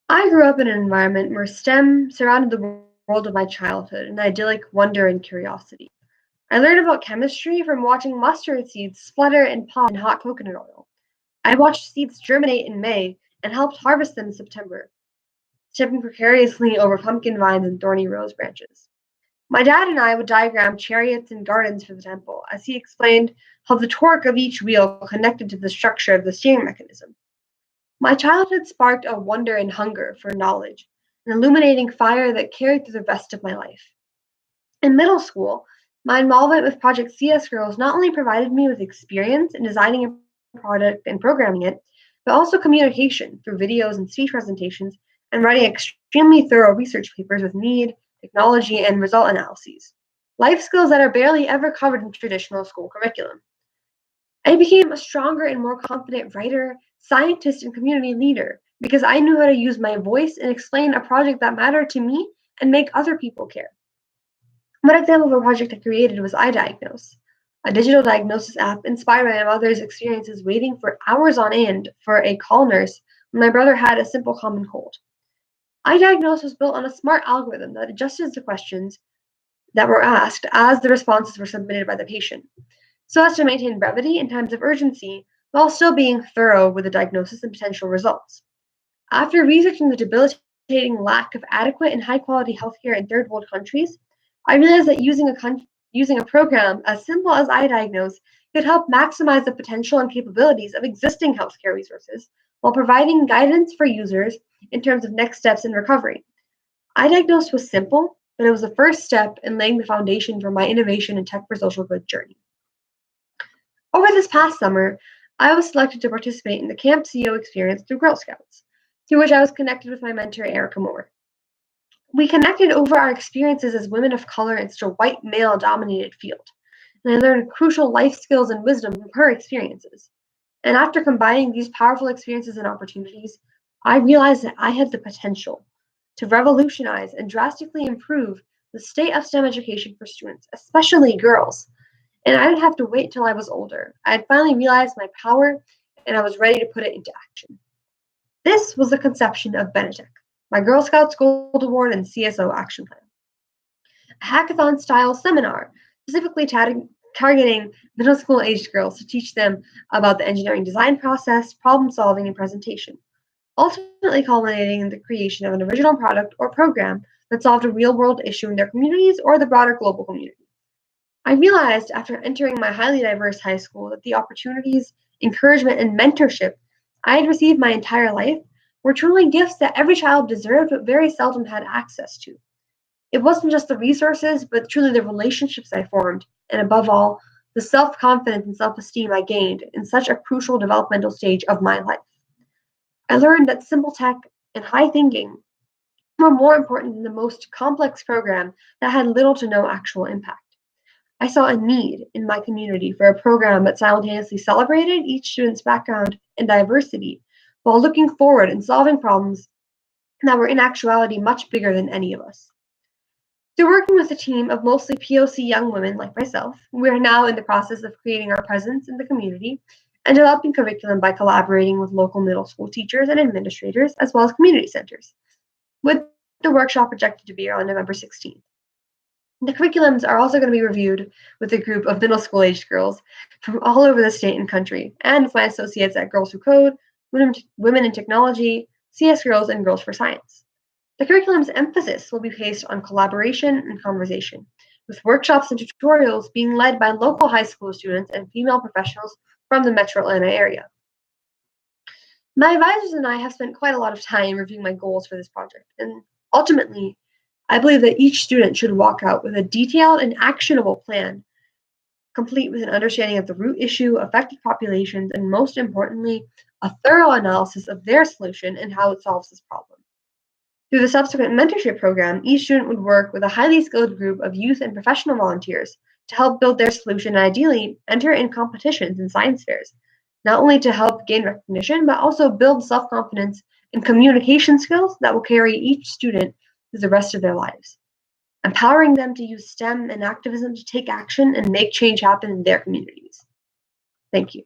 I grew up in an environment where STEM surrounded the world of my childhood in idyllic wonder and curiosity. I learned about chemistry from watching mustard seeds splutter and pop in hot coconut oil. I watched seeds germinate in May and helped harvest them in September, stepping precariously over pumpkin vines and thorny rose branches. My dad and I would diagram chariots and gardens for the temple as he explained how the torque of each wheel connected to the structure of the steering mechanism. My childhood sparked a wonder and hunger for knowledge, an illuminating fire that carried through the rest of my life. In middle school, my involvement with Project CS Girls not only provided me with experience in designing a product and programming it, but also communication through videos and speech presentations and writing extremely thorough research papers with need, technology, and result analyses. Life skills that are barely ever covered in traditional school curriculum. I became a stronger and more confident writer, scientist, and community leader because I knew how to use my voice and explain a project that mattered to me and make other people care. One example of a project I created was iDiagnose, a digital diagnosis app inspired by my mother's experiences waiting for hours on end for a call nurse when my brother had a simple common cold. iDiagnose was built on a smart algorithm that adjusted the questions that were asked as the responses were submitted by the patient, so as to maintain brevity in times of urgency while still being thorough with the diagnosis and potential results. After researching the debilitating lack of adequate and high quality healthcare in third world countries, I realized that using a program as simple as iDiagnose could help maximize the potential and capabilities of existing healthcare resources while providing guidance for users in terms of next steps in recovery. iDiagnose was simple, but it was the first step in laying the foundation for my innovation and tech for social good journey. Over this past summer, I was selected to participate in the Camp CEO experience through Girl Scouts, through which I was connected with my mentor, Erica Moore. We connected over our experiences as women of color in such a white male dominated field, and I learned crucial life skills and wisdom from her experiences. And after combining these powerful experiences and opportunities, I realized that I had the potential to revolutionize and drastically improve the state of STEM education for students, especially girls. And I didn't have to wait until I was older. I had finally realized my power and I was ready to put it into action. This was the conception of Benetech, my Girl Scouts Gold Award and CSO action plan. A hackathon style seminar specifically targeting middle school aged girls to teach them about the engineering design process, problem solving, and presentation, ultimately culminating in the creation of an original product or program that solved a real world issue in their communities or the broader global community. I realized after entering my highly diverse high school that the opportunities, encouragement, and mentorship I had received my entire life were truly gifts that every child deserved but very seldom had access to. It wasn't just the resources, but truly the relationships I formed, and above all, the self confidence and self esteem I gained in such a crucial developmental stage of my life. I learned that simple tech and high thinking were more important than the most complex program that had little to no actual impact. I saw a need in my community for a program that simultaneously celebrated each student's background and diversity while looking forward and solving problems that were in actuality much bigger than any of us. Through working with a team of mostly POC young women like myself, we are now in the process of creating our presence in the community and developing curriculum by collaborating with local middle school teachers and administrators, as well as community centers, with the workshop projected to be on November 16th. The curriculums are also going to be reviewed with a group of middle school aged girls from all over the state and country, and with my associates at Girls Who Code, Women in Technology, CS Girls, and Girls for Science. The curriculum's emphasis will be placed on collaboration and conversation, with workshops and tutorials being led by local high school students and female professionals from the metro Atlanta area. My advisors and I have spent quite a lot of time reviewing my goals for this project, and ultimately, I believe that each student should walk out with a detailed and actionable plan, complete with an understanding of the root issue, affected populations, and most importantly, a thorough analysis of their solution and how it solves this problem. Through the subsequent mentorship program, each student would work with a highly skilled group of youth and professional volunteers to help build their solution and ideally enter in competitions and science fairs, not only to help gain recognition, but also build self-confidence and communication skills that will carry each student through the rest of their lives, empowering them to use STEM and activism to take action and make change happen in their communities. Thank you.